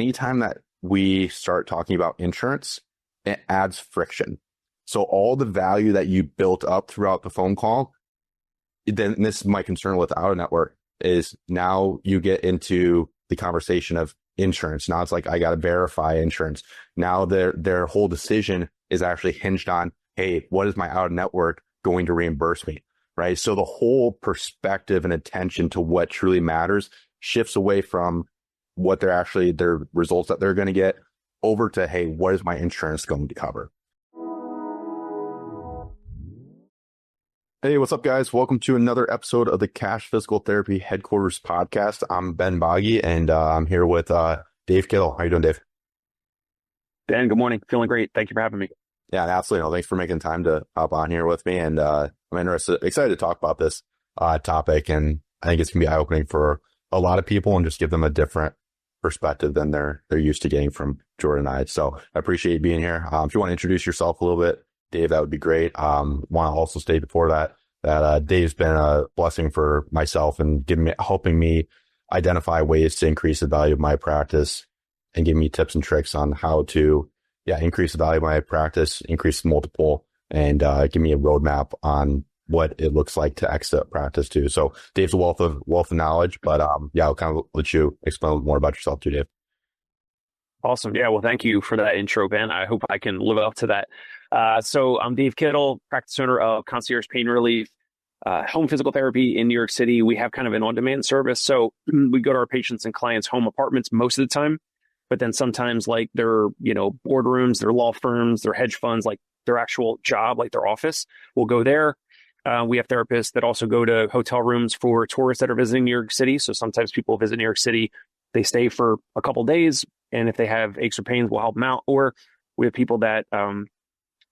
anytime that we start talking about insurance, it adds friction. So all the value that you built up throughout the phone call, then this is my concern with out of network, is now you get into the conversation of insurance. Now it's like, I got to verify insurance. Now their whole decision is actually hinged on, hey, what is my out of network going to reimburse me? Right. So the whole perspective and attention to what truly matters shifts away from what their results that they're going to get over to, hey, what is my insurance going to cover? Hey, what's up, guys? Welcome to another episode of the Cash Physical Therapy Headquarters podcast. I'm Ben Bagge, and I'm here with Dave Kittle. How you doing, Dave? Ben, good morning. Feeling great. Thank you for having me. Yeah, absolutely. No, thanks for making time to hop on here with me. And I'm excited to talk about this topic. And I think it's going to be eye-opening for a lot of people and just give them a different perspective than they're used to getting from Jordan and I. So I appreciate you being here. If you want to introduce yourself a little bit, Dave, that would be great. Want to also state before that Dave's been a blessing for myself and helping me identify ways to increase the value of my practice and give me tips and tricks on how to, increase the value of my practice, increase the multiple, and give me a roadmap on what it looks like to exit practice too. So Dave's a wealth of knowledge, but I'll kind of let you explain a little more about yourself too, Dave. Awesome. Yeah. Well, thank you for that intro, Ben. I hope I can live up to that. So I'm Dave Kittle, practice owner of Concierge Pain Relief, home physical therapy in New York City. We have kind of an on-demand service. So we go to our patients and clients' home apartments most of the time, but then sometimes like their, boardrooms, their law firms, their hedge funds, like their actual job, like their office, we'll go there. We have therapists that also go to hotel rooms for tourists that are visiting New York City. So sometimes people visit New York City, they stay for a couple of days, and if they have aches or pains, we'll help them out. Or we have people that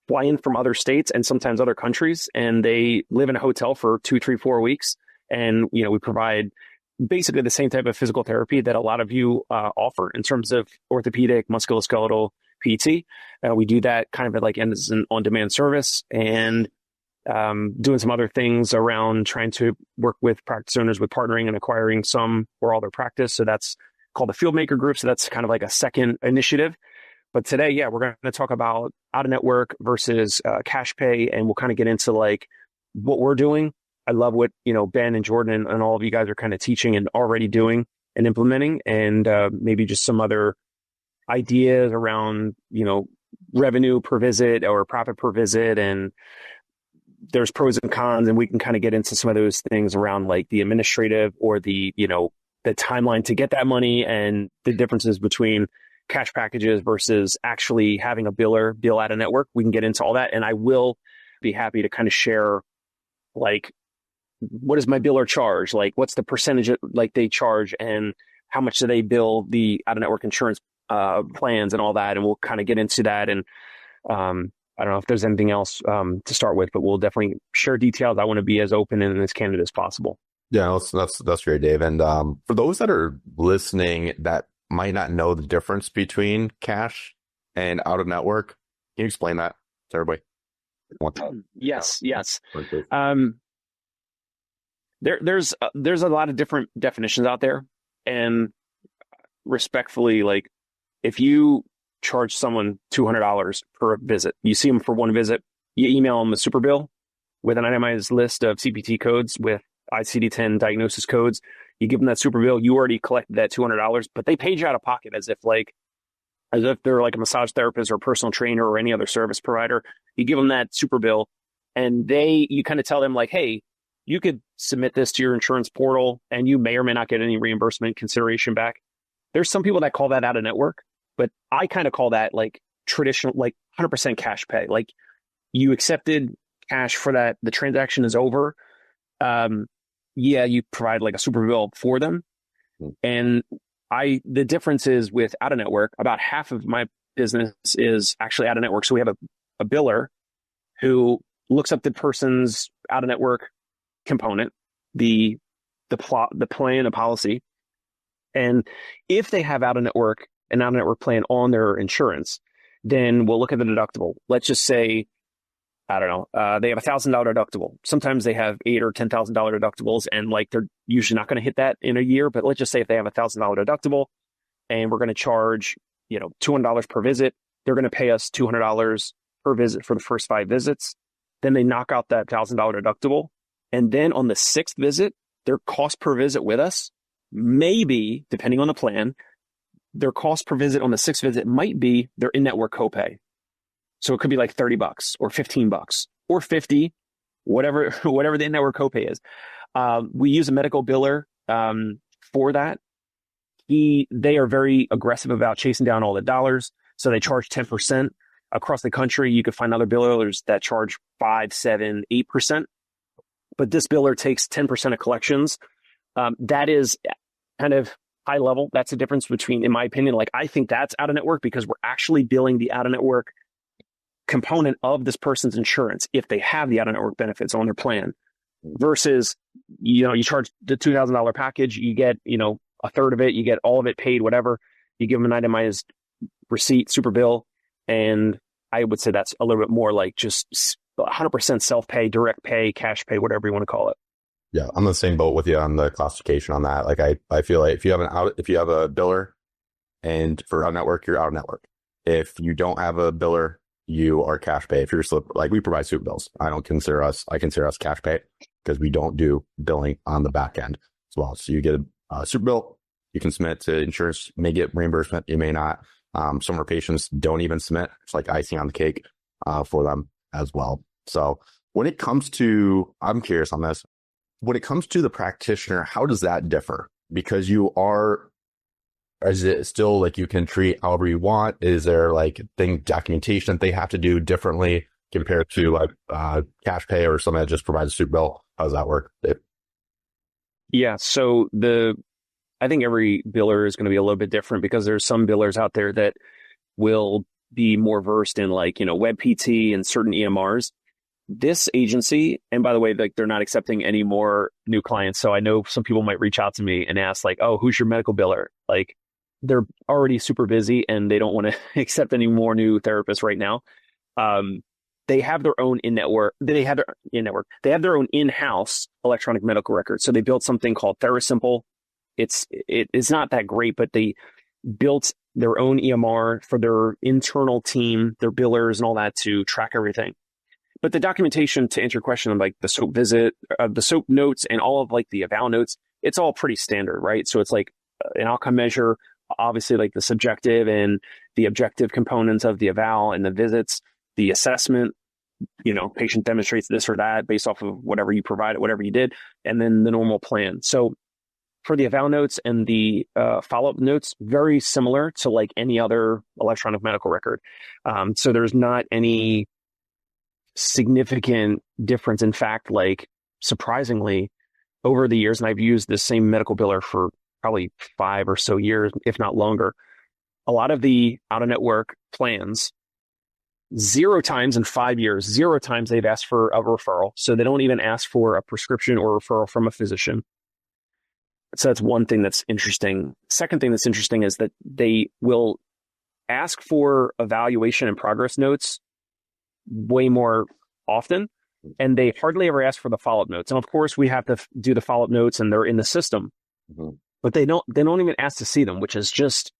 fly in from other states and sometimes other countries, and they live in a hotel for 2, 3, 4 weeks. And, we provide basically the same type of physical therapy that a lot of you offer in terms of orthopedic, musculoskeletal, PT. We do that kind of as an on-demand service, and doing some other things around trying to work with practice owners with partnering and acquiring some or all their practice. So that's called the Field Maker Group. So that's kind of like a second initiative. But today, we're going to talk about out-of-network versus cash pay, and we'll kind of get into like what we're doing. I love what, Ben and Jordan and all of you guys are kind of teaching and already doing and implementing, and maybe just some other ideas around, revenue per visit or profit per visit. And there's pros and cons, and we can kind of get into some of those things around like the administrative or the timeline to get that money and the differences between cash packages versus actually having a biller bill out of network. We can get into all that. And I will be happy to kind of share, like, what does my biller charge? Like, what's the percentage like they charge, and how much do they bill the out of network insurance plans and all that? And we'll kind of get into that. And I don't know if there's anything else to start with, but we'll definitely share details. I want to be as open and as candid as possible. Yeah, that's great, Dave. And for those that are listening that might not know the difference between cash and out of network, can you explain that to everybody? Yes. There's a lot of different definitions out there, and respectfully, like, if you charge someone $200 per visit, you see them for one visit, you email them a super bill with an itemized list of CPT codes with ICD-10 diagnosis codes. You give them that super bill, you already collected that $200, but they paid you out of pocket as if they're like a massage therapist or a personal trainer or any other service provider. You give them that super bill, and you kind of tell them like, hey, you could submit this to your insurance portal and you may or may not get any reimbursement consideration back. There's some people that call that out of network, but I kind of call that like traditional, like 100% cash pay. Like, you accepted cash for that, the transaction is over. You provide like a super bill for them. And the difference is with out of network, about half of my business is actually out of network. So we have a biller who looks up the person's out of network component, the plan, the policy. And if they have an out of network plan on their insurance, then we'll look at the deductible. Let's just say, I don't know, they have $1,000 deductible. Sometimes they have $8,000 or $10,000 deductibles, and like they're usually not going to hit that in a year. But let's just say if they have $1,000 deductible, and we're going to charge, $200 per visit. They're going to pay us $200 per visit for the first 5 visits. Then they knock out that $1,000 deductible. And then on the 6th visit, their cost per visit with us, maybe, depending on the plan, their cost per visit on the 6th visit might be their in-network copay. So it could be like $30 or $15 or $50, whatever the in-network copay is. We use a medical biller for that. They are very aggressive about chasing down all the dollars. So they charge 10%. Across the country, you could find other billers that charge 5, 7, 8%. But this biller takes 10% of collections. That is kind of high level. That's the difference between, in my opinion, like I think that's out of network because we're actually billing the out of network component of this person's insurance if they have the out of network benefits on their plan versus, you charge the $2,000 package, you get, a third of it, you get all of it paid, whatever. You give them an itemized receipt, super bill. And I would say that's a little bit more like just 100% self-pay, direct pay, cash pay, whatever you want to call it. Yeah, I'm in the same boat with you on the classification on that. Like I feel like if you have a biller and for out network, you're out of network. If you don't have a biller, you are cash pay. If you're like we provide super bills, I consider us cash pay because we don't do billing on the back end as well. So you get a super bill, you can submit to insurance, you may get reimbursement, you may not. Some of our patients don't even submit. It's like icing on the cake for them as well. So when it comes to, I'm curious on this, when it comes to the practitioner, how does that differ? Because is it still like you can treat however you want? Is there like documentation that they have to do differently compared to like cash pay or something that just provides a super bill? How does that work? Yeah. So I think every biller is going to be a little bit different because there's some billers out there that will be more versed in like, web PT and certain EMRs. This agency, and by the way, like they're not accepting any more new clients. So I know some people might reach out to me and ask like, oh, who's your medical biller? Like they're already super busy and they don't want to accept any more new therapists right now. They have their own they have their own in-house electronic medical record. So they built something called TheraSimple. It's not that great, but they built their own EMR for their internal team, their billers and all that to track everything. But the documentation, to answer your question on like the SOAP visit, the SOAP notes and all of like the eval notes, it's all pretty standard, right? So it's like an outcome measure, obviously like the subjective and the objective components of the eval and the visits, the assessment, patient demonstrates this or that based off of whatever you provided, whatever you did, and then the normal plan. So for the eval notes and the follow-up notes, very similar to like any other electronic medical record. So there's not any significant difference. In fact, like surprisingly, over the years, and I've used this same medical biller for probably 5 or so years, if not longer, a lot of the out-of-network plans, 0 times in 5 years, 0 times they've asked for a referral. So they don't even ask for a prescription or referral from a physician. So that's one thing that's interesting. Second thing that's interesting is that they will ask for evaluation and progress notes way more often, and they hardly ever ask for the follow-up notes. And of course, we have to do the follow-up notes, and they're in the system, but they don't even ask to see them, which is just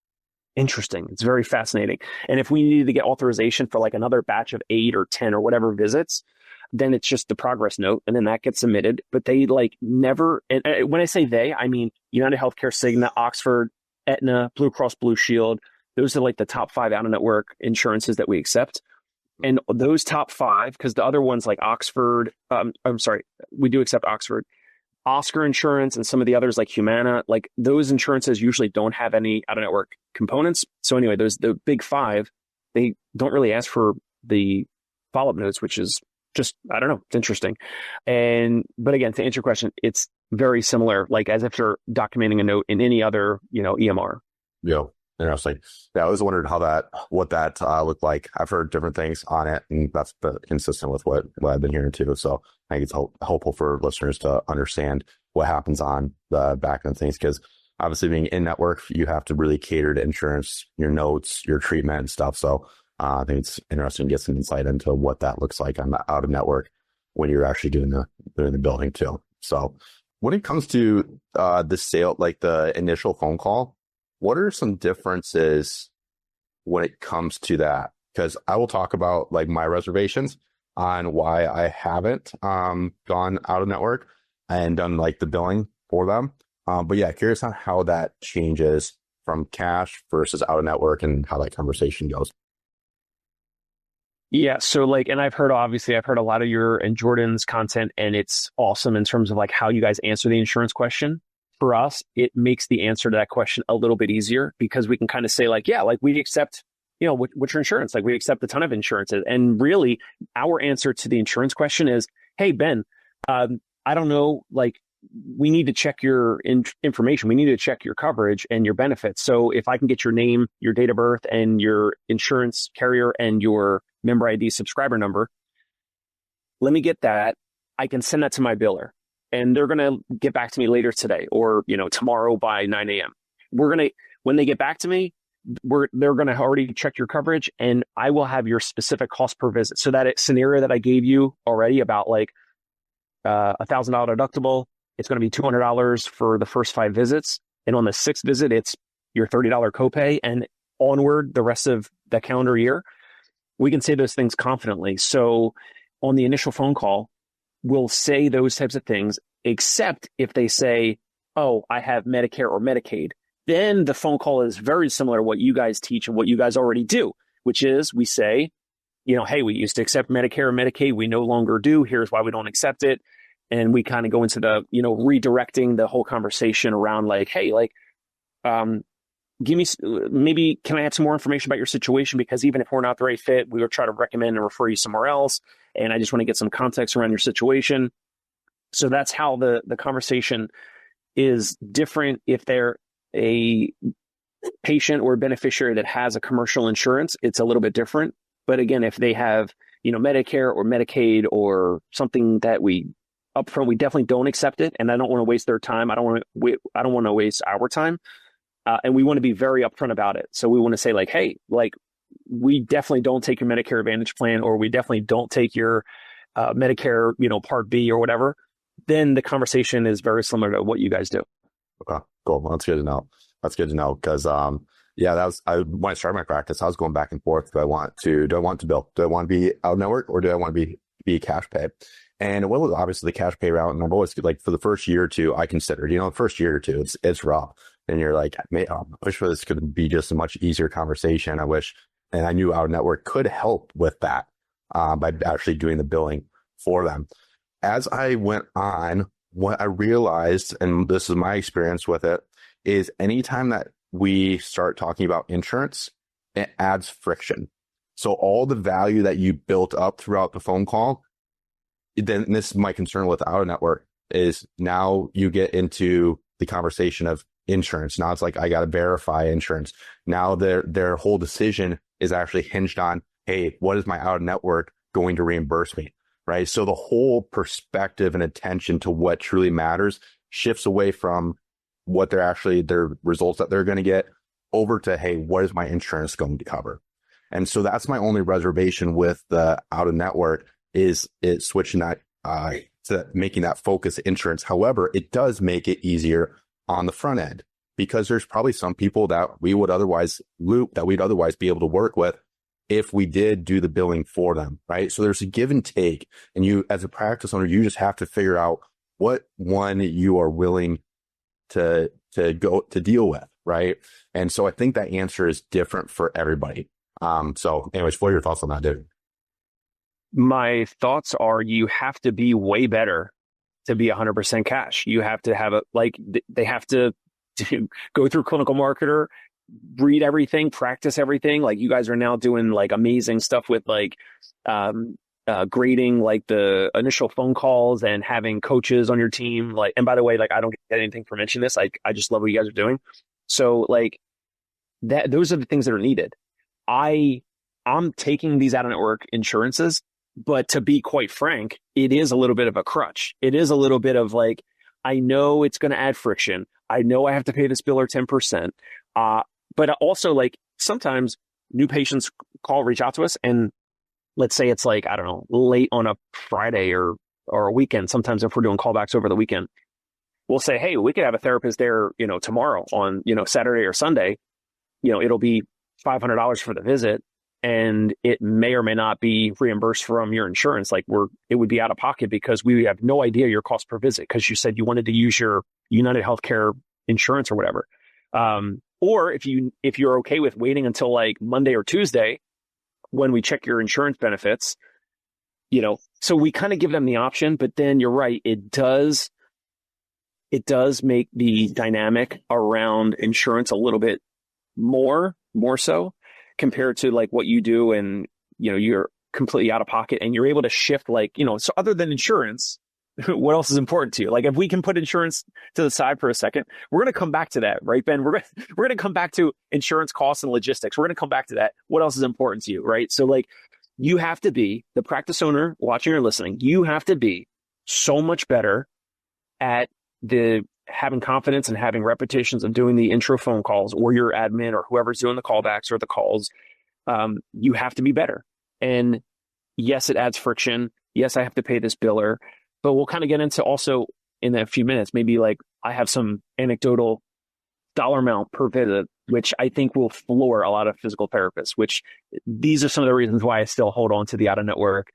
interesting. It's very fascinating. And if we needed to get authorization for like another batch of 8 or 10 or whatever visits, then it's just the progress note, and then that gets submitted. But they like never, and when I say they, I mean United Healthcare, Cigna, Oxford, Aetna, Blue Cross Blue Shield. Those are like the top 5 out-of-network insurances that we accept. And those top 5, because the other ones like Oxford, we do accept Oxford, Oscar Insurance, and some of the others like Humana, like those insurances usually don't have any out-of-network components. So anyway, the big 5, they don't really ask for the follow-up notes, which is just, I don't know, it's interesting. But again, to answer your question, it's very similar, like as if you're documenting a note in any other, EMR. Yeah. Interesting. Yeah, I always wondered what that looked like. I've heard different things on it, and that's consistent with what I've been hearing too. So I think it's helpful for listeners to understand what happens on the back end of things, because obviously being in network, you have to really cater to insurance, your notes, your treatment and stuff. So I think it's interesting to get some insight into what that looks like on the out of network when you're actually doing the billing too. So when it comes to the sale, like the initial phone call, what are some differences when it comes to that? Because I will talk about like my reservations on why I haven't gone out of network and done like the billing for them. But yeah, curious on how that changes from cash versus out of network and how that conversation goes. Yeah. So like, and I've heard a lot of your and Jordan's content, and it's awesome in terms of like how you guys answer the insurance question. For us, it makes the answer to that question a little bit easier because we can kind of say like, yeah, like we accept, what's your insurance? Like we accept a ton of insurances. And really our answer to the insurance question is, hey, Ben, I don't know, like we need to check your information. We need to check your coverage and your benefits. So if I can get your name, your date of birth, and your insurance carrier and your member ID subscriber number, let me get that. I can send that to my biller and they're going to get back to me later today or, tomorrow by 9 a.m. When they get back to me, they're going to already check your coverage and I will have your specific cost per visit. So that scenario that I gave you already about like $1,000 deductible, it's going to be $200 for the first 5 visits. And on the 6th visit, it's your $30 copay and onward the rest of the calendar year. We can say those things confidently. So on the initial phone call, we'll say those types of things, except if they say, oh, I have Medicare or Medicaid. Then the phone call is very similar to what you guys teach and what you guys already do, which is we say, hey, we used to accept Medicare or Medicaid. We no longer do. Here's why we don't accept it. And we kind of go into the, redirecting the whole conversation around like, hey, like, maybe can I have some more information about your situation? Because even if we're not the right fit, we will try to recommend and refer you somewhere else. And I just want to get some context around your situation. So that's how the conversation is different if they're a patient or beneficiary that has a commercial insurance. It's a little bit different. But again, if they have, Medicare or Medicaid or something that we upfront, we definitely don't accept it. And I don't want to waste their time. I don't want to waste our time. And we want to be very upfront about it. So we want to say like, hey, like we definitely don't take your Medicare Advantage plan, or we definitely don't take your Medicare, Part B or whatever. Then the conversation is very similar to what you guys do. Okay, cool. Well, that's good to know. That's good to know because, when I started my practice, I was going back and forth. Do I want to bill? Do I want to be out of network or do I want to be cash pay? And it was obviously the cash pay route. And I've always like for the first year or two, I considered, the first year or two, it's rough. And you're like, I wish this could be just a much easier conversation. And I knew out of network could help with that by actually doing the billing for them. As I went on, what I realized, and this is my experience with it, is anytime that we start talking about insurance, it adds friction. So all the value that you built up throughout the phone call, then this is my concern with out of network, is now you get into the conversation of insurance. Now it's like, I got to verify insurance. Now their whole decision is actually hinged on, hey, what is my out of network going to reimburse me? Right. So the whole perspective and attention to what truly matters shifts away from what their results that they're going to get over to, hey, what is my insurance going to cover? And so that's my only reservation with the out of network is it switching that to making that focus insurance. However, it does make it easier on the front end because there's probably some people that we'd otherwise be able to work with if we did do the billing for them, right? So there's a give and take, and you as a practice owner, you just have to figure out what one you are willing to go to deal with, right? And so I think that answer is different for everybody. So anyways, what are your thoughts on that, dude? My thoughts are you have to be way better to be 100% cash. You have to have they have to go through clinical marketer, read everything, practice everything. Like you guys are now doing like amazing stuff with like grading like the initial phone calls and having coaches on your team. Like, and by the way, like I don't get anything for mentioning this. Like I just love what you guys are doing. So like those are the things that are needed. I'm taking these out of network insurances, but to be quite frank, it is a little bit of a crutch. It is a little bit of like, I know it's going to add friction. I know I have to pay this biller 10%. But also like sometimes new patients reach out to us and let's say it's like, I don't know, late on a Friday or a weekend. Sometimes if we're doing callbacks over the weekend we'll say, hey, we could have a therapist there, tomorrow on, Saturday or Sunday. It'll be $500 for the visit, and it may or may not be reimbursed from your insurance. Like it would be out of pocket because we have no idea your cost per visit because you said you wanted to use your United Healthcare insurance or whatever. Or if you're okay with waiting until like Monday or Tuesday when we check your insurance benefits, so we kind of give them the option. But then you're right, it does make the dynamic around insurance a little bit more so compared to like what you do, and you're completely out of pocket and you're able to shift, like, so other than insurance, what else is important to you? Like, if we can put insurance to the side for a second, we're going to come back to that, right, Ben? We're going to come back to insurance costs and logistics. We're going to come back to that. What else is important to you, right? So like, you have to be the practice owner watching or listening. You have to be so much better at having confidence and having repetitions of doing the intro phone calls, or your admin or whoever's doing the callbacks or the calls. You have to be better. And yes, it adds friction. Yes, I have to pay this biller, but we'll kind of get into also in a few minutes, maybe like I have some anecdotal dollar amount per visit, which I think will floor a lot of physical therapists, which these are some of the reasons why I still hold on to the out of network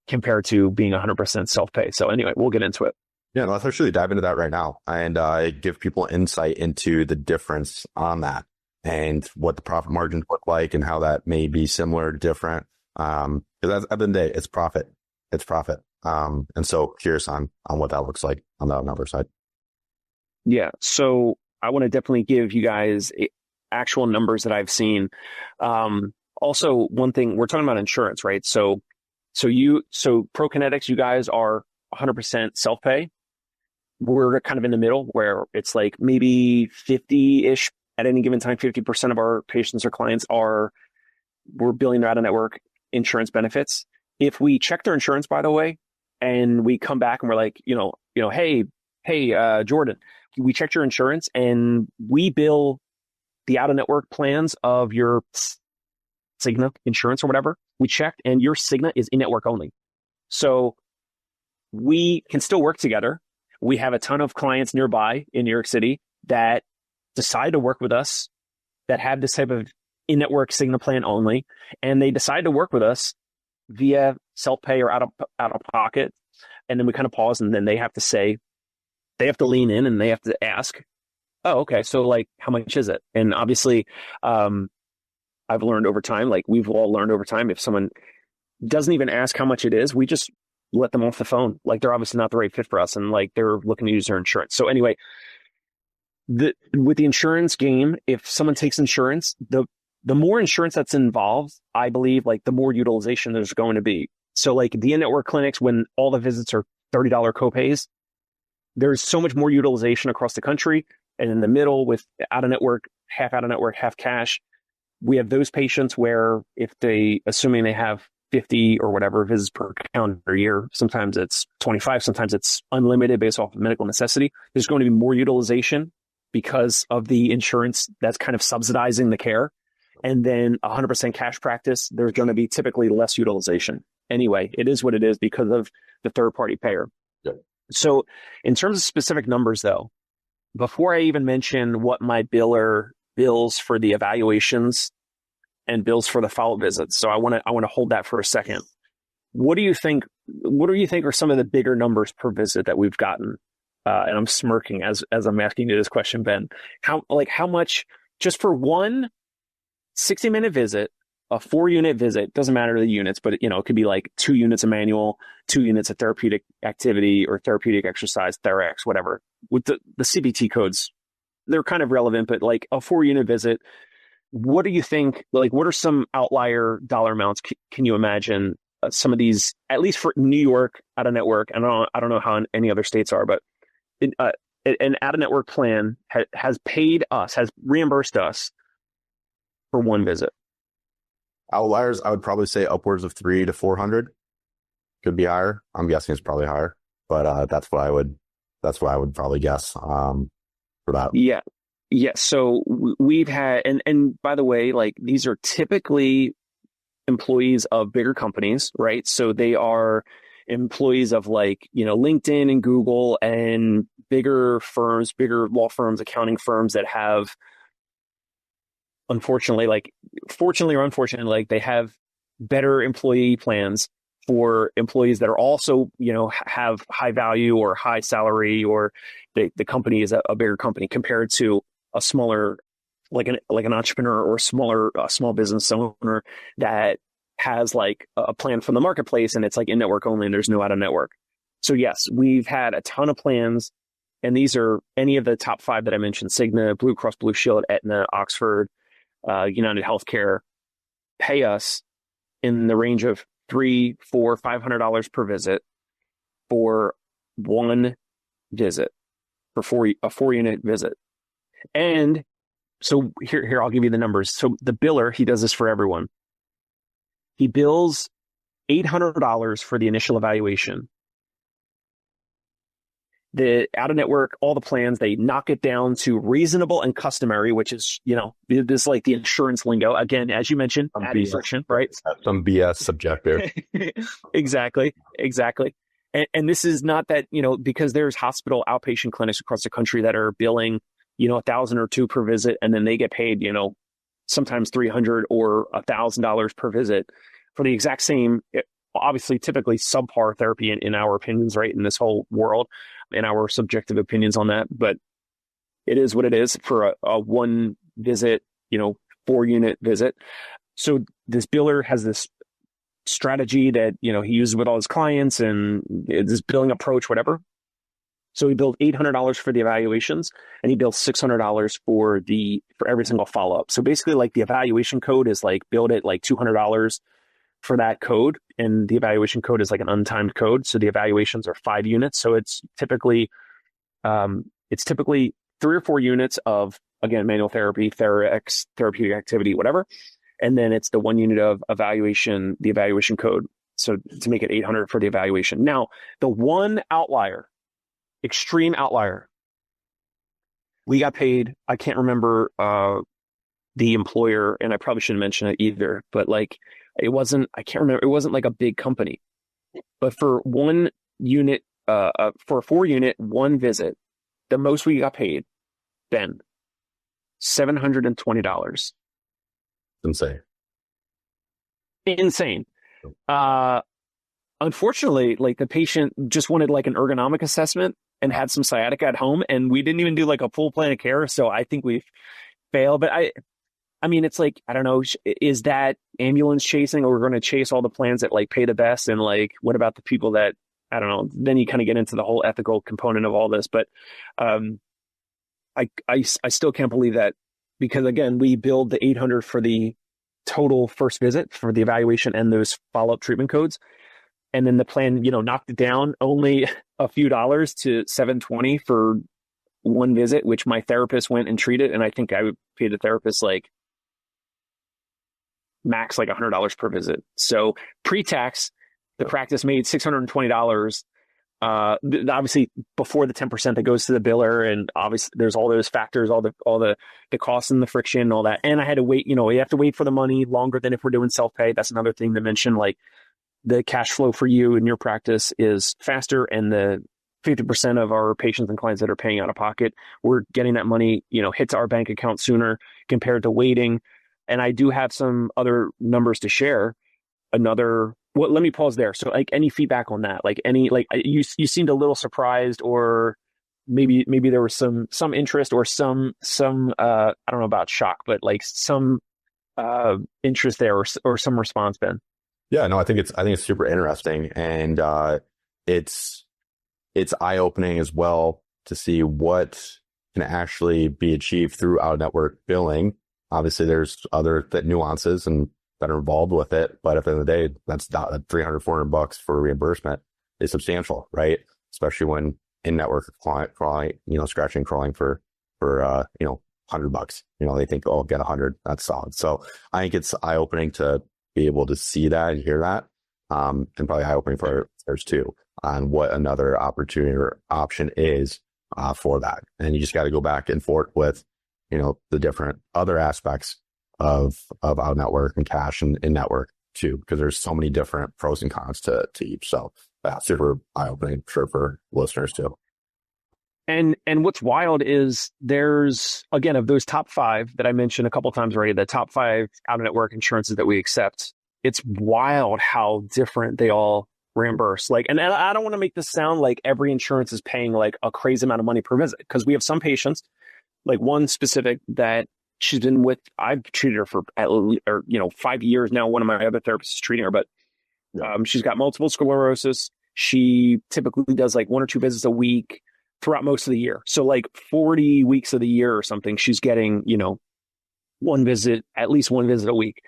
compared to being 100% self-pay. So anyway, we'll get into it. Yeah, let's actually dive into that right now and give people insight into the difference on that and what the profit margins look like and how that may be similar, different. Because at the end of the day, it's profit. It's profit. And so curious on what that looks like on the number side. Yeah. So I want to definitely give you guys actual numbers that I've seen. Also, one thing, we're talking about insurance, right? So ProKinetics, you guys are 100% self-pay. We're kind of in the middle where it's like maybe 50-ish at any given time. 50% of our patients or clients we're billing their out-of-network insurance benefits. If we check their insurance, by the way, and we come back and we're like, hey, Jordan, we checked your insurance and we bill the out-of-network plans of your Cigna insurance or whatever. We checked and your Cigna is in-network only. So we can still work together. We have a ton of clients nearby in New York City that decide to work with us, that have this type of in-network Cigna plan only, and they decide to work with us via self-pay or out of pocket. And then we kind of pause, and then they have to lean in and they have to ask, oh, okay, so like, how much is it? And obviously, I've learned over time, like we've all learned over time, if someone doesn't even ask how much it is, we just let them off the phone. Like, they're obviously not the right fit for us, and like they're looking to use their insurance. So anyway, with the insurance game, if someone takes insurance, the more insurance that's involved, I believe, like the more utilization there's going to be. So like the in-network clinics, when all the visits are $30 copays, there's so much more utilization across the country. And in the middle, with out-of-network, half cash, we have those patients where assuming they have 50 or whatever visits per calendar year, sometimes it's 25, sometimes it's unlimited based off of medical necessity. There's going to be more utilization because of the insurance that's kind of subsidizing the care. And then 100% cash practice, there's going to be typically less utilization. Anyway, it is what it is because of the third-party payer. Yep. So in terms of specific numbers, though, before I even mention what my biller bills for the evaluations and bills for the follow visits, so I want to hold that for a second. What do you think are some of the bigger numbers per visit that we've gotten? And I'm smirking as I'm asking you this question, Ben. How much just for one 60-minute visit, a 4-unit visit, doesn't matter the units, but it could be like 2 units of manual, 2 units of therapeutic activity or therapeutic exercise, TheraX, whatever. With the CBT codes, they're kind of relevant, but like a 4-unit visit, what do you think, like what are some outlier dollar amounts? Can you imagine some of these, at least for New York out of network? I don't know how any other states are, but an out of network plan has reimbursed us for one visit. Outliers, I would probably say upwards of 300 to 400. Could be higher. I'm guessing it's probably higher, but that's what I would probably guess for that. Yeah. Yeah. So we've had, and by the way, like these are typically employees of bigger companies, right? So they are, employees of like, LinkedIn and Google and bigger firms, bigger law firms, accounting firms that have, fortunately or unfortunately, like they have better employee plans for employees that are also, have high value or high salary, or the company is a bigger company compared to a smaller, like an entrepreneur or small business owner that has like a plan from the marketplace and it's like in network only and there's no out of network. So yes, we've had a ton of plans, and these are any of the top 5 that I mentioned: Cigna, Blue Cross Blue Shield, Aetna, Oxford, United Healthcare, pay us in the range of $300, $400, $500 per visit for one visit, for a 4-unit visit. And so here, I'll give you the numbers. So the biller, he does this for everyone. He bills $800 for the initial evaluation. The out-of-network, all the plans, they knock it down to reasonable and customary, which is, this is like the insurance lingo. Again, as you mentioned, adding friction, right? Some BS subjective. Exactly. And this is not that, because there's hospital outpatient clinics across the country that are billing, $1,000 or $2,000 per visit, and then they get paid, sometimes $300 or $1,000 per visit for the exact same, obviously, typically subpar therapy in our opinions, right? In this whole world, in our subjective opinions on that. But it is what it is for a one visit, 4-unit visit. So this biller has this strategy that, he uses with all his clients and this billing approach, whatever. So he billed $800 for the evaluations, and he billed $600 for every single follow-up. So basically, like, the evaluation code is like billed at like $200 for that code, and the evaluation code is like an untimed code. So the evaluations are 5 units. So it's typically 3 or 4 units of, again, manual therapy, TheraX, therapeutic activity, whatever. And then it's the 1 unit of evaluation, the evaluation code. So to make it $800 for the evaluation. Now, the one outlier, extreme outlier, we got paid, I can't remember the employer, and I probably shouldn't mention it either, but like, it wasn't like a big company. But for 1 unit, for a 4-unit, 1 visit, the most we got paid, Ben, $720. Insane. Unfortunately, like, the patient just wanted like an ergonomic assessment and had some sciatica at home, and we didn't even do like a full plan of care. So I think we've failed. But I mean, it's like, I don't know, is that ambulance chasing, or we're going to chase all the plans that like pay the best? And like, what about the people that, I don't know, then you kind of get into the whole ethical component of all this. But I still can't believe that, because again, we billed the $800 for the total first visit for the evaluation and those follow-up treatment codes. And then the plan, knocked it down only a few dollars to $720 for 1 visit, which my therapist went and treated. And I think I would pay the therapist like max like $100 per visit. So pre-tax, the practice made $620. Obviously before the 10% that goes to the biller, and obviously there's all those factors, all the costs and the friction and all that. And I had to wait, you have to wait for the money longer than if we're doing self-pay. That's another thing to mention. Like, the cash flow for you and your practice is faster, and the 50% of our patients and clients that are paying out of pocket, we're getting that money, hit to our bank account sooner compared to waiting. And I do have some other numbers to share. Let me pause there. So like, any feedback on that? Like, you seemed a little surprised, or maybe there was some interest, or some I don't know about shock, but like some interest there, or some response, Ben. Yeah, no, I think it's super interesting, and it's eye-opening as well to see what can actually be achieved through out-of-network billing. Obviously, there's other nuances and that are involved with it, but at the end of the day, that's $300, $400 for reimbursement is substantial, right? Especially when in-network client crawling, scratching, crawling for $100. They think, oh, get 100, that's solid. So I think it's eye-opening to be able to see that and hear that, and probably eye-opening for others too, on what another opportunity or option is for that. And you just got to go back and forth with, the different other aspects of out network and cash and in network too, because there's so many different pros and cons to each. So super eye-opening, sure, for listeners too. And what's wild is there's, again, of those top 5 that I mentioned a couple times already, the top 5 out-of-network insurances that we accept, it's wild how different they all reimburse. Like, and I don't want to make this sound like every insurance is paying like a crazy amount of money per visit, because we have some patients, like one specific that she's been with, I've treated her for 5 years now. One of my other therapists is treating her, but she's got multiple sclerosis. She typically does like 1 or 2 visits a week throughout most of the year. So like 40 weeks of the year or something, she's getting, at least one visit a week.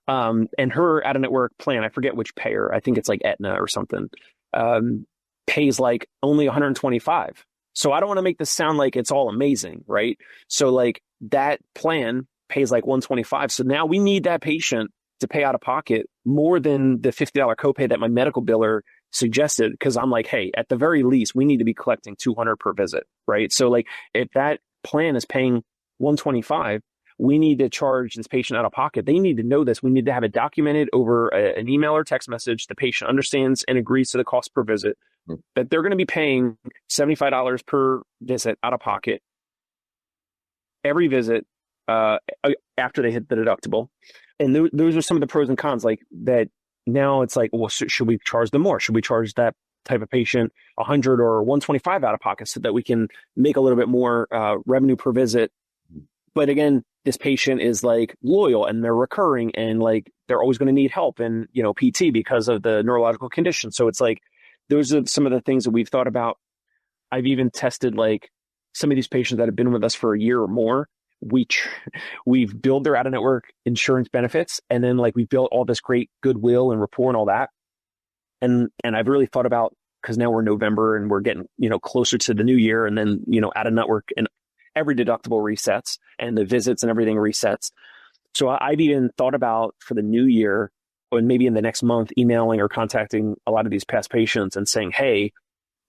And her out-of-network plan, I forget which payer, I think it's like Aetna or something, pays like only 125. So I don't want to make this sound like it's all amazing, right? So like that plan pays like 125. So now we need that patient to pay out of pocket more than the $50 copay that my medical biller suggested, because I'm like, hey, at the very least, we need to be collecting 200 per visit, right? So like if that plan is paying 125, we need to charge this patient out of pocket. They need to know this. We need to have it documented over an email or text message. The patient understands and agrees to the cost per visit, that they're going to be paying $75 per visit out of pocket every visit after they hit the deductible. And those are some of the pros and cons, like that. Now it's like, well, should we charge them more? Should we charge that type of patient 100 or 125 out of pocket so that we can make a little bit more revenue per visit? But again, this patient is like loyal and they're recurring and like they're always going to need help and, PT because of the neurological condition. So it's like, those are some of the things that we've thought about. I've even tested like some of these patients that have been with us for a year or more. We've billed their out-of-network insurance benefits, and then like we built all this great goodwill and rapport and all that. And I've really thought about, because now we're November and we're getting closer to the new year, and then out-of-network and every deductible resets and the visits and everything resets. So I've even thought about for the new year, or maybe in the next month, emailing or contacting a lot of these past patients and saying, hey,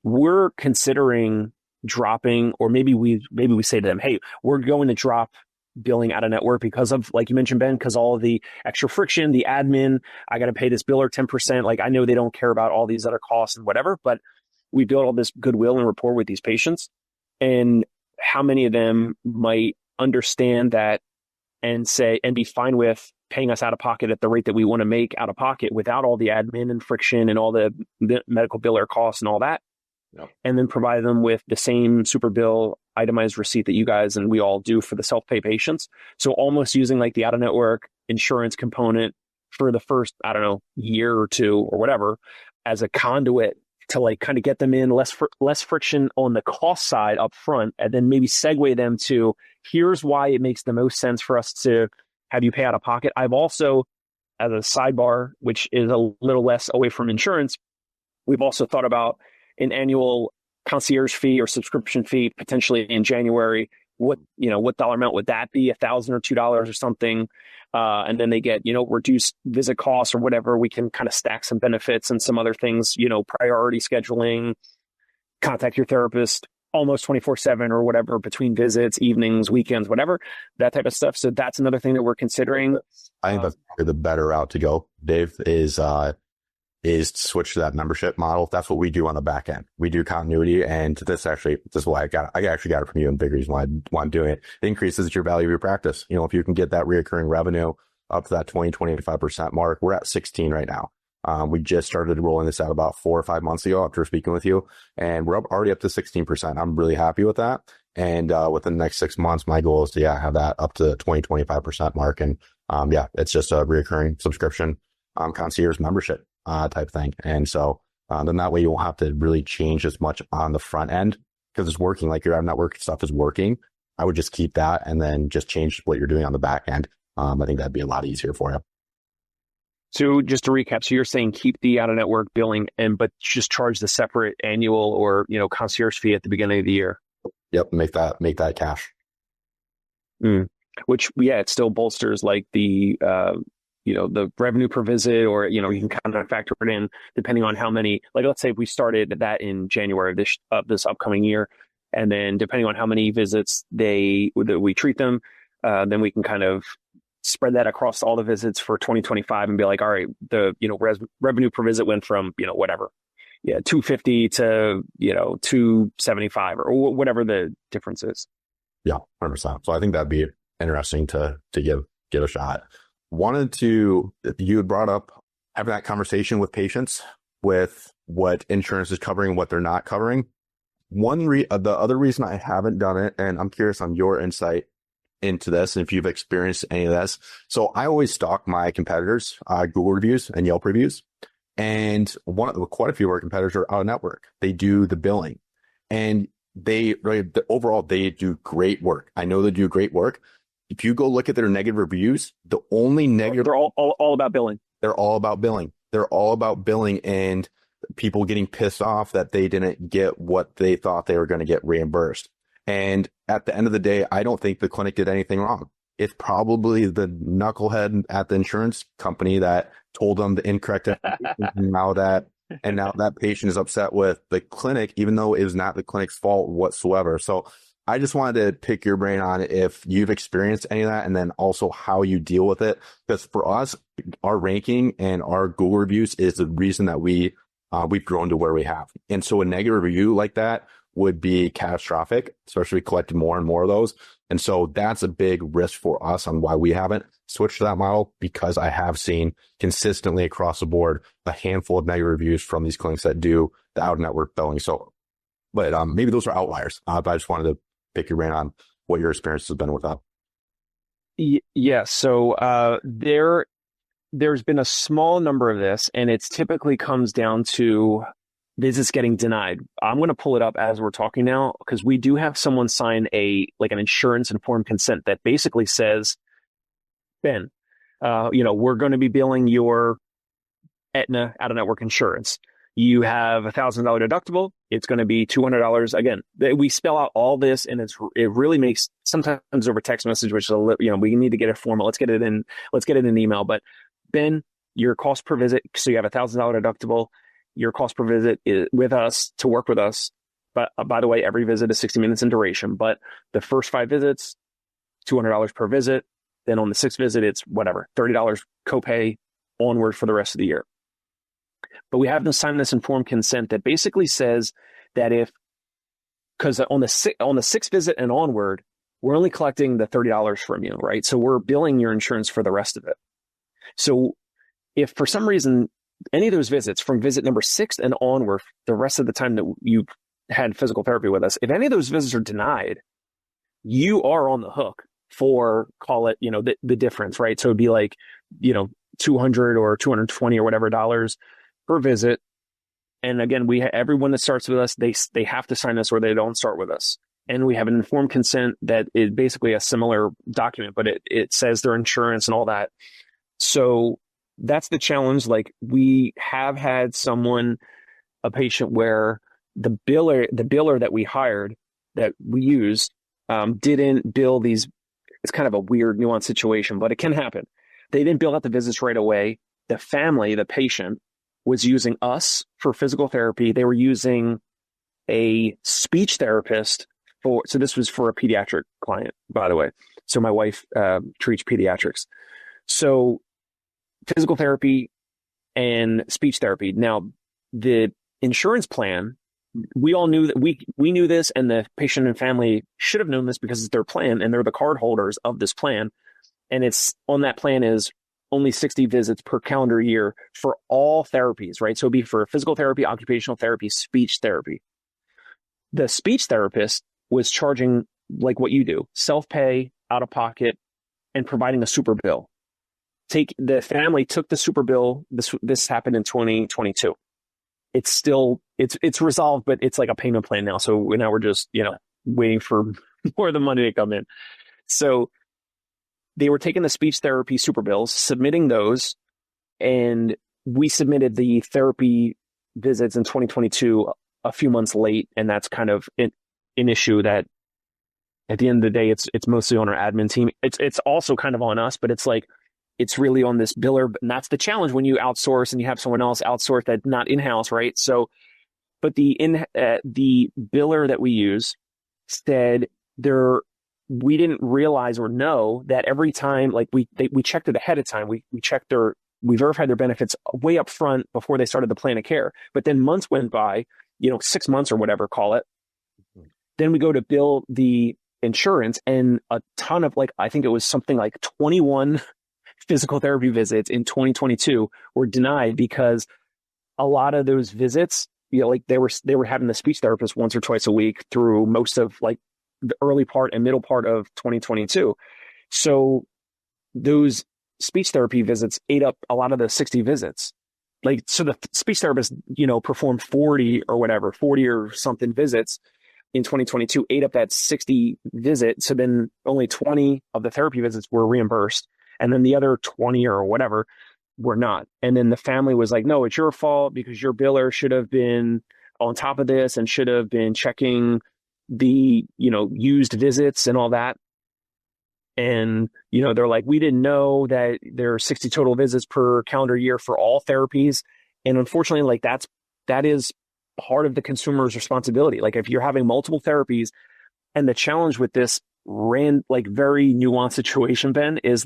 we're considering dropping, or maybe we say to them, hey, we're going to drop billing out of network because of, like you mentioned, Ben, because all of the extra friction, the admin, I got to pay this biller 10%. Like I know they don't care about all these other costs and whatever, but we build all this goodwill and rapport with these patients. And how many of them might understand that and say, and be fine with paying us out of pocket at the rate that we want to make out of pocket without all the admin and friction and all the medical biller costs and all that. Yep. And then provide them with the same super bill itemized receipt that you guys and we all do for the self-pay patients. So almost using like the out-of-network insurance component for the first, year or two or whatever, as a conduit to like kind of get them in, less friction on the cost side up front, and then maybe segue them to, here's why it makes the most sense for us to have you pay out of pocket. I've also, as a sidebar, which is a little less away from insurance, we've also thought about an annual concierge fee or subscription fee potentially in January. What dollar amount would that be? $1,000 or $2 or something? And then they get, reduced visit costs or whatever. We can kind of stack some benefits and some other things, priority scheduling, contact your therapist almost 24/7 or whatever between visits, evenings, weekends, whatever, that type of stuff. So that's another thing that we're considering. I think that's the better route to go, Dave, is to switch to that membership model. That's what we do on the back end. We do continuity, and this is why I actually got it from you, and big reason why I'm doing it. It increases your value of your practice. If you can get that reoccurring revenue up to that 20-25% mark, we're at 16 right now. We just started rolling this out about 4 or 5 months ago after speaking with you, and we're already up to 16%. I'm really happy with that. And within the next 6 months, my goal is to have that up to the 20-25% mark. And it's just a reoccurring subscription concierge membership type thing. And so then that way you won't have to really change as much on the front end because it's working. Like your network stuff is working. I would just keep that and then just change what you're doing on the back end. I think that'd be a lot easier for you. So just to recap, so you're saying keep the out-of-network billing but just charge the separate annual or, concierge fee at the beginning of the year. Yep. Make that cash. Which, it still bolsters like the, the revenue per visit, or, you can kind of factor it in depending on how many, like, let's say if we started that in January of this upcoming year, and then depending on how many visits we treat them, then we can kind of spread that across all the visits for 2025 and be like, all right, the, revenue per visit went from, whatever, 250 to, 275 or whatever the difference is. Yeah, 100%. So I think that'd be interesting to give a shot. You had brought up having that conversation with patients with what insurance is covering, what they're not covering. The other reason I haven't done it, and I'm curious on your insight into this and if you've experienced any of this. So I always stalk my competitors, Google reviews and Yelp reviews. And quite a few of our competitors are out of network. They do the billing, and overall they do great work. I know they do great work. If you go look at their negative reviews, the only negative, they're all about billing. They're all about billing. They're all about billing and people getting pissed off that they didn't get what they thought they were going to get reimbursed. And at the end of the day, I don't think the clinic did anything wrong. It's probably the knucklehead at the insurance company that told them the incorrect information. now that patient is upset with the clinic, even though it was not the clinic's fault whatsoever. So I just wanted to pick your brain on if you've experienced any of that, and then also how you deal with it. Because for us, our ranking and our Google reviews is the reason that we've grown to where we have. And so a negative review like that would be catastrophic, especially collecting more and more of those. And so that's a big risk for us on why we haven't switched to that model, because I have seen consistently across the board a handful of negative reviews from these clinics that do the out-of-network billing. So, but maybe those are outliers. But I just wanted to pick your brain on what your experience has been with that. Yeah. So there's been a small number of this, and it's typically comes down to visits getting denied. I'm going to pull it up as we're talking now, because we do have someone sign an insurance informed consent that basically says, Ben, we're going to be billing your Aetna out-of-network insurance. You have $1,000 deductible. It's going to be $200. Again, we spell out all this, and it really makes, sometimes over text message, which is we need to get it formal. Let's get it in email. But Ben, your cost per visit, so you have $1,000 deductible. Your cost per visit is with us to work with us. But by the way, every visit is 60 minutes in duration. But the first 5 visits, $200 per visit. Then on the 6th visit, it's whatever, $30 copay onward for the rest of the year. But we have them sign this informed consent that basically says that because on the 6th visit and onward, we're only collecting the $30 from you, right? So we're billing your insurance for the rest of it. So if for some reason any of those visits from visit number 6 and onward, the rest of the time that you had physical therapy with us, if any of those visits are denied, you are on the hook for, call it, the difference, right? So it'd be like, 200 or 220 or whatever dollars per visit. And again, everyone that starts with us, they have to sign this or they don't start with us. And we have an informed consent that is basically a similar document, but it says their insurance and all that. So that's the challenge. Like, we have had a patient where the biller that we hired, that we used, didn't bill these. It's kind of a weird, nuanced situation, but it can happen. They didn't bill out the visits right away. The family, the patient, was using us for physical therapy. They were using a speech therapist so this was for a pediatric client, by the way. So my wife treats pediatrics. So physical therapy and speech therapy. Now, the insurance plan, we all knew that we knew this, and the patient and family should have known this because it's their plan and they're the card holders of this plan. And it's on that plan is only 60 visits per calendar year for all therapies, right? So it'd be for physical therapy, occupational therapy, speech therapy. The speech therapist was charging like what you do, self-pay, out of pocket, and providing a super bill. The family took the super bill. This happened in 2022. It's resolved, but it's like a payment plan now. So now we're just, waiting for more of the money to come in. So they were taking the speech therapy super bills, submitting those, and we submitted the therapy visits in 2022 a few months late, and that's kind of an issue that at the end of the day, it's mostly on our admin team. It's also kind of on us, but it's like, it's really on this biller, and that's the challenge when you outsource and you have someone else outsource that's not in-house, right? So, but the biller that we use said we didn't realize or know that every time, like we checked it ahead of time. We checked their we verified their benefits way up front before they started the plan of care. But then months went by, 6 months or whatever, call it. Then we go to bill the insurance, and a ton of, I think it was something like 21 physical therapy visits in 2022 were denied because a lot of those visits, they were having the speech therapist once or twice a week through most of the early part and middle part of 2022. So those speech therapy visits ate up a lot of the 60 visits. So the speech therapist, performed 40 or something visits in 2022, ate up that 60 visit. So then only 20 of the therapy visits were reimbursed. And then the other 20 or whatever were not. And then the family was like, no, it's your fault because your biller should have been on top of this and should have been checking the, used visits and all that. And, they're like, we didn't know that there are 60 total visits per calendar year for all therapies. And unfortunately, that is part of the consumer's responsibility. If you're having multiple therapies, and the challenge with this very nuanced situation, Ben, is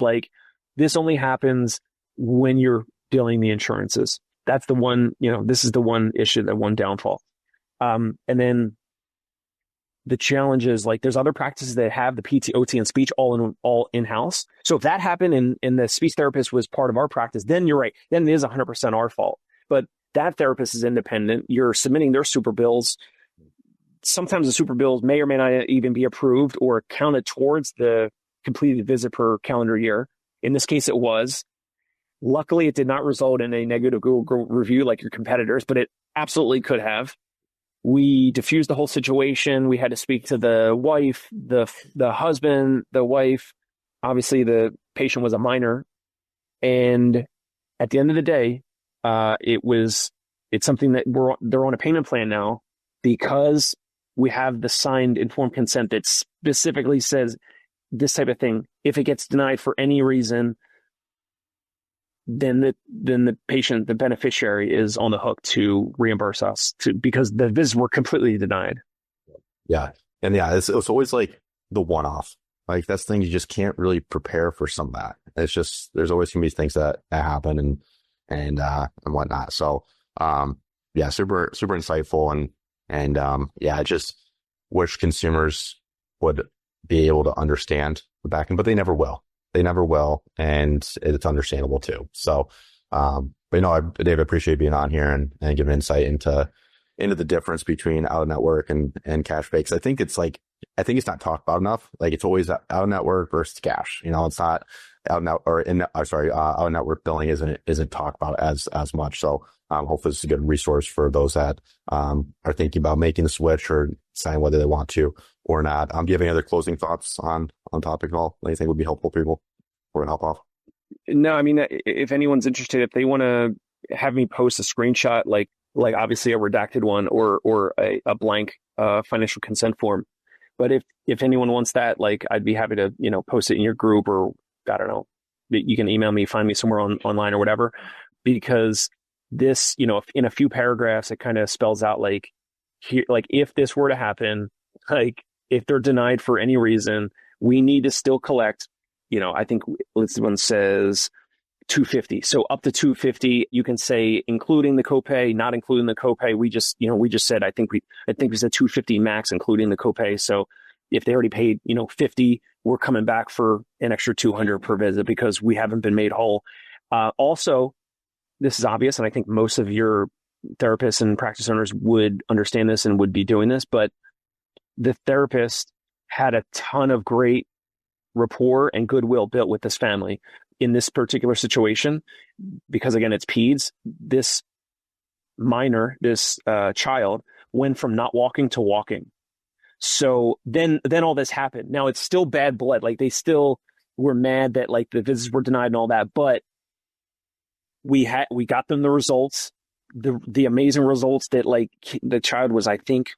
this only happens when you're billing the insurances. That's the one, this is the one issue, the one downfall. And then the challenge is there's other practices that have the PT, OT, and speech all in-house. So if that happened and the speech therapist was part of our practice, then you're right. Then it is 100% our fault. But that therapist is independent. You're submitting their super bills. Sometimes the super bills may or may not even be approved or counted towards the completed visit per calendar year. In this case, it was. Luckily, it did not result in a negative Google review like your competitors, but it absolutely could have. We diffused the whole situation. We had to speak to the wife, the husband, the wife. Obviously, the patient was a minor. And at the end of the day, it's something that they're on a payment plan now because we have the signed informed consent that specifically says this type of thing. If it gets denied for any reason, then the patient, the beneficiary, is on the hook to reimburse us because the visits were completely denied. Yeah. And yeah, it's always the one-off. That's things you just can't really prepare for some of that. It's just, there's always going to be things that happen and whatnot. So, yeah, super, super insightful. And I just wish consumers would be able to understand the back end, but they never will. And it's understandable too. So, but Dave, I appreciate being on here and giving insight into the difference between out of network and cash pay. 'Cause I think it's not talked about enough. It's always out of network versus cash. It's not out of network billing isn't talked about as much. So, hopefully this is a good resource for those that, are thinking about making the switch or deciding whether they want to or not. Do you have any other closing thoughts on topic at all? Anything would be helpful for people or help off? No, I mean, if anyone's interested, if they want to have me post a screenshot, like obviously a redacted one or a blank, financial consent form. But if anyone wants that, I'd be happy to, post it in your group or I don't know, you can email me, find me somewhere online or whatever, because this, in a few paragraphs, it kind of spells out here, if this were to happen, if they're denied for any reason, we need to still collect, I think this one says $250. So up to $250, you can say including the copay, not including the copay. We just said, I think we said $250 max, including the copay. So if they already paid, $50, we're coming back for an extra $200 per visit because we haven't been made whole. Also, this is obvious, and I think most of your therapists and practice owners would understand this and would be doing this, but the therapist had a ton of great rapport and goodwill built with this family in this particular situation, because again, it's peds. This minor, this child went from not walking to walking. So then all this happened. Now it's still bad blood. They still were mad that the visits were denied and all that, but we got them the results, the amazing results that the child was, I think,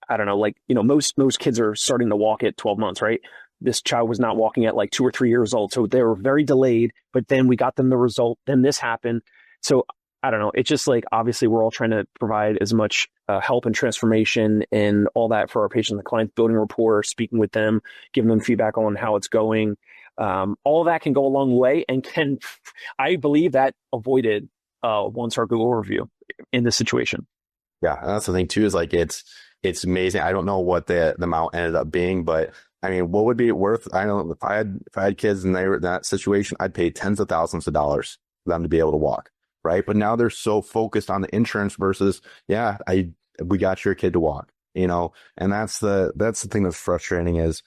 I don't know, most kids are starting to walk at 12 months, right? This child was not walking at 2 or 3 years old. So they were very delayed, but then we got them the result. Then this happened. So I don't know. It's just obviously we're all trying to provide as much help and transformation and all that for our patients and clients, building rapport, speaking with them, giving them feedback on how it's going. All that can go a long way and I believe that avoided one-star Google review in this situation. Yeah, and that's the thing too, is like it's amazing. I don't know what the amount ended up being, but I mean, what would be worth? I don't know, if I had kids and they were in that situation, I'd pay tens of thousands of dollars for them to be able to walk, right? But now they're so focused on the insurance versus, we got your kid to walk, and that's the thing that's frustrating is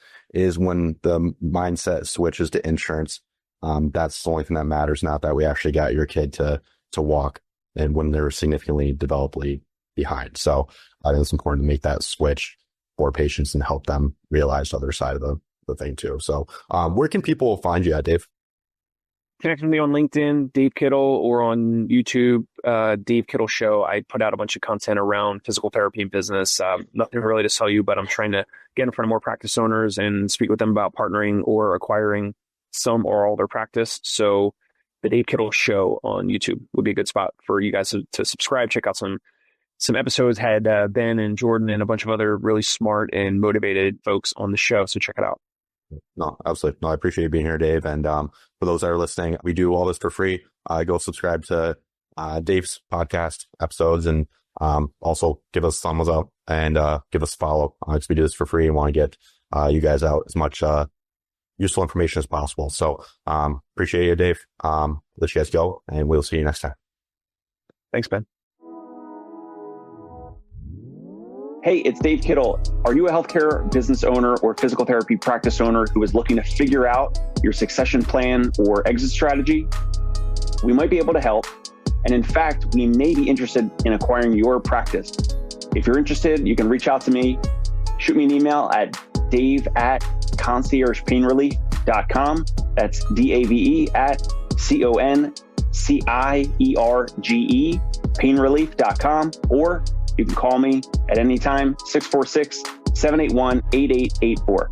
when the mindset switches to insurance. That's the only thing that matters, not that we actually got your kid to walk, and when they're significantly developmentally behind. So I think it's important to make that switch for patients and help them realize the other side of the thing too. So where can people find you at, Dave? Connect with me on LinkedIn, Dave Kittle, or on YouTube, Dave Kittle Show. I put out a bunch of content around physical therapy and business. Nothing really to sell you, but I'm trying to get in front of more practice owners and speak with them about partnering or acquiring some or all their practice. So the Dave Kittle Show on YouTube would be a good spot for you guys to subscribe, check out some episodes. Had Ben and Jordan and a bunch of other really smart and motivated folks on the show. So check it out. No, absolutely. No, I appreciate you being here, Dave. And for those that are listening, we do all this for free. Go subscribe to Dave's podcast episodes, and also give us thumbs up and give us a follow. Because we do this for free and want to get you guys out as much useful information as possible. So appreciate you, Dave. Let you guys go, and we'll see you next time. Thanks, Ben. Hey, it's Dave Kittle. Are you a healthcare business owner or physical therapy practice owner who is looking to figure out your succession plan or exit strategy? We might be able to help. And in fact, we may be interested in acquiring your practice. If you're interested, you can reach out to me. Shoot me an email at dave@conciergepainrelief.com. That's DAVE at CONCIERGE painrelief.com, or you can call me at any time, 646-781-8884.